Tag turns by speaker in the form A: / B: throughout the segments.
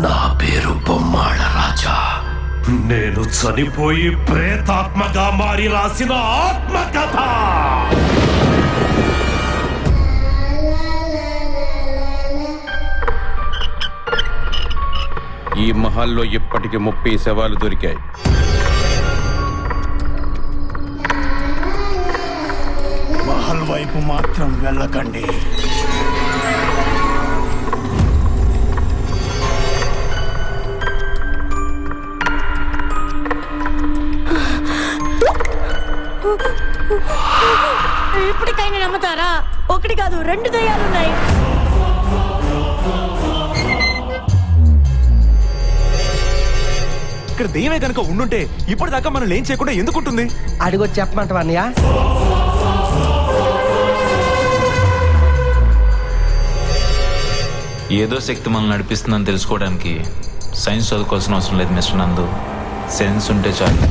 A: నా పేరు బొమ్మాళ రాజా. నేను చనిపోయి ప్రేతాత్మగా మారి రాసిన ఆత్మకథ.
B: ఈ మహల్లో ఇప్పటికి 30 శవాలు దొరికాయి.
C: మహల్ వైపు మాత్రం వెళ్ళకండి.
D: ఇప్పటికైనా నమ్ముతారా? ఒకటి కాదు 2 దయ్యాలున్నాయి.
E: ఇక్కడ దెయ్యమే కనుక ఉండుంటే ఇప్పటిదాకా మనం ఏం చేయకుండా ఎందుకుంటుంది?
F: అడిగొచ్చి చెప్పమంటావా అన్నయ్య?
G: ఏదో శక్తి మనల్ని నడిపిస్తుందని తెలుసుకోవడానికి సైన్స్ చదువుకోవాల్సిన అవసరం లేదు మిస్టర్ నందు. సెన్స్ ఉంటే చాలు.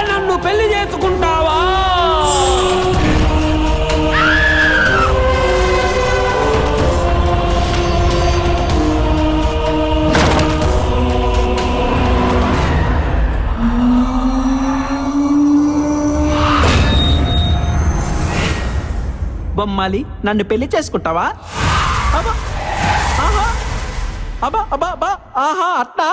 F: నన్ను పెళ్లి చేసుకుంటావా?
H: బొమ్మాలి, నన్ను పెళ్లి చేసుకుంటావా? అబ్బా ఆహా అబ్బా అబ్బా అబ్బా ఆహా అట్లా